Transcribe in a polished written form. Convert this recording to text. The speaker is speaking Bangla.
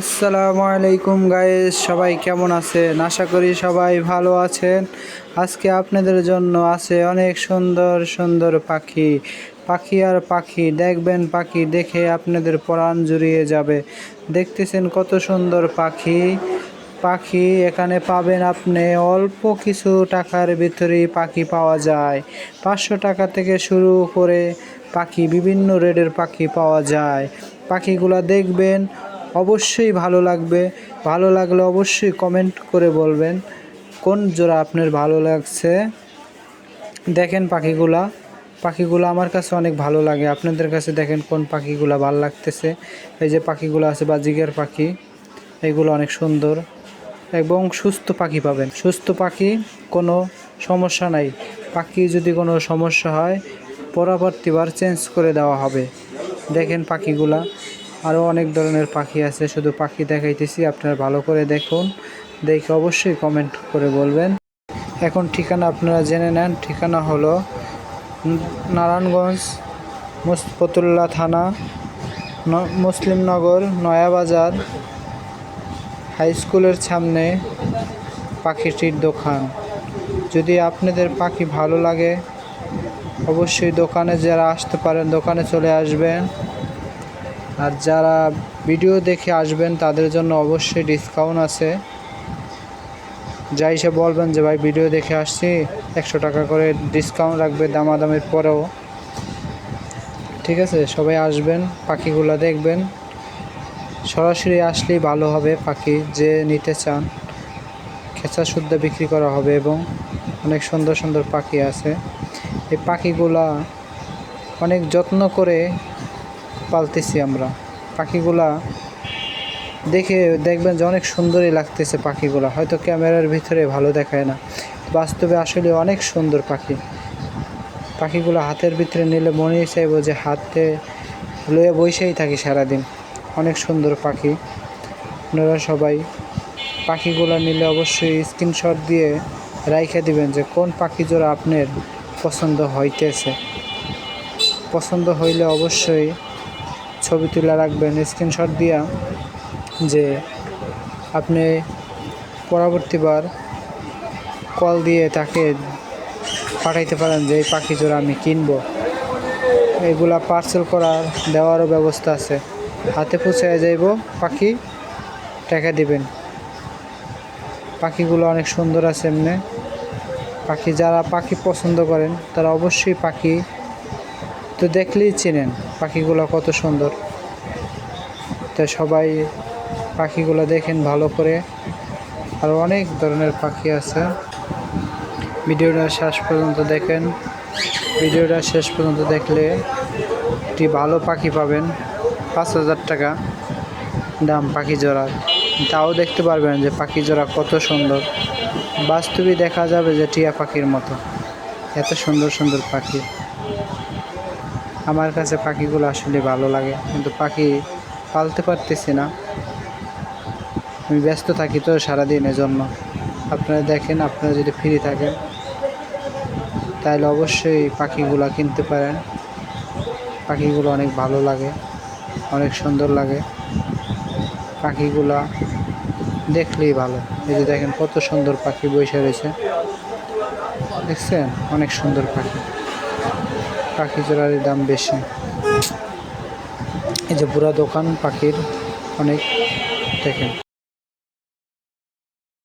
আসসালামু আলাইকুম গাইস, সবাই কেমন আছেন? আশা করি সবাই ভালো আছেন। আজকে আপনাদের জন্য আছে অনেক সুন্দর সুন্দর পাখি। পাখি আর পাখি দেখবেন, পাখি দেখে আপনাদের প্রাণ জুড়িয়ে যাবে। দেখতেছেন কত সুন্দর পাখি। পাখি এখানে পাবেন আপনি অল্প কিছু টাকার ভিতরেই পাখি পাওয়া যায়। 500 টাকা থেকে শুরু করে পাখি, বিভিন্ন রেটের পাখি পাওয়া যায়। পাখিগুলা দেখবেন, অবশ্যই ভালো লাগবে। ভালো লাগলে অবশ্যই কমেন্ট করে বলবেন কোন জোড়া আপনার ভালো লাগছে। দেখেন পাখিগুলা আমার কাছে অনেক ভালো লাগে। আপনাদের কাছে দেখেন কোন পাখিগুলা ভালো লাগতেছে। এই যে পাখিগুলো আছে বাজিগার পাখি, এগুলো অনেক সুন্দর এবং সুস্থ পাখি পাবেন। সুস্থ পাখি, কোনো সমস্যা নাই। পাখি যদি কোনো সমস্যা হয় পরবর্তীবার চেঞ্জ করে দেওয়া হবে। দেখেন পাখিগুলা, আরও অনেক ধরনের পাখি আছে, শুধু পাখি দেখাইতেছি, আপনারা ভালো করে দেখুন। দেখে অবশ্যই কমেন্ট করে বলবেন। এখন ঠিকানা আপনারা জেনে নেন। ঠিকানা হলো নারায়ণগঞ্জ, ফতুল্লা থানা, মুসলিমনগর, নয়াবাজার হাই স্কুলের সামনে পাখিটির দোকান। যদি আপনাদের পাখি ভালো লাগে অবশ্যই দোকানে যারা আসতে পারেন দোকানে চলে আসবেন। আর যারা ভিডিও দেখে আসবেন তাদের জন্য অবশ্যই ডিসকাউন্ট আছে। যাই সে বলবেন যে ভাই ভিডিও দেখে আসছি, 100 টাকা করে ডিসকাউন্ট রাখবে দামাদামির পরেও। ঠিক আছে, সবাই আসবেন, পাখিগুলো দেখবেন। সরাসরি আসলেই ভালো হবে। পাখি যে নিতে চান খেঁচা শুদ্ধ বিক্রি করা হবে এবং অনেক সুন্দর সুন্দর পাখি আছে। এই পাখিগুলা অনেক যত্ন করে পালতেছি আমরা। পাখিগুলা দেখে দেখবেন যে অনেক সুন্দরই লাগতেছে। পাখিগুলা হয়তো ক্যামেরার ভিতরে ভালো দেখায় না, বাস্তবে আসলে অনেক সুন্দর পাখি। পাখিগুলো হাতের ভিতরে নিলে মনেই চাইব যে হাতে লয়ে বসেই থাকি সারাদিন। অনেক সুন্দর পাখি। আপনারা সবাই পাখিগুলো নিলে অবশ্যই স্ক্রিনশট দিয়ে রাইখে দিবেন যে কোন পাখি জোড়া আপনার পছন্দ হইতেছে। পছন্দ হইলে অবশ্যই ছবি তুলে রাখবেন স্ক্রিনশট দিয়া, যে আপনি পরবর্তীবার কল দিয়ে তাকে পাঠাইতে পারেন যে এই পাখি জোড়া আমি কিনবো। এগুলা পার্সেল করার দেওয়ারও ব্যবস্থা আছে। হাতে পৌঁছায় যাইব, পাখি টাকা দিবেন। পাখিগুলো অনেক সুন্দর আছে এমনি। পাখি যারা পাখি পছন্দ করেন তারা অবশ্যই পাখি তো দেখলেই চেনেন পাখিগুলো কত সুন্দর। তো সবাই পাখিগুলো দেখেন ভালো করে। আরও অনেক ধরনের পাখি আছে। ভিডিওটা শেষ পর্যন্ত দেখেন। ভিডিওটা শেষ পর্যন্ত দেখলে একটি ভালো পাখি পাবেন। 5000 টাকা দাম পাখি জোড়ার। তাও দেখতে পারবেন যে পাখি জোড়া কত সুন্দর। বাস্তবে দেখা যাবে যে টিয়া পাখির মতো। এত সুন্দর সুন্দর পাখি। আমার কাছে পাখিগুলো আসলে ভালো লাগে, কিন্তু পাখি পালতে পারতেছি না। আমি ব্যস্ত থাকি তো সারাদিন, এজন্য। আপনারা দেখেন, আপনারা যদি ফ্রি থাকেন তাহলে অবশ্যই পাখিগুলো কিনতে পারেন। পাখিগুলো অনেক ভালো লাগে, অনেক সুন্দর লাগে। পাখিগুলা দেখলেই ভালো। এই যে দেখেন কত সুন্দর পাখি বসে রয়েছে, দেখছেন? অনেক সুন্দর পাখি। পাখি জোড়ার দাম বেশি। এই যে পুরা দোকান পাখির অনেক, দেখেন।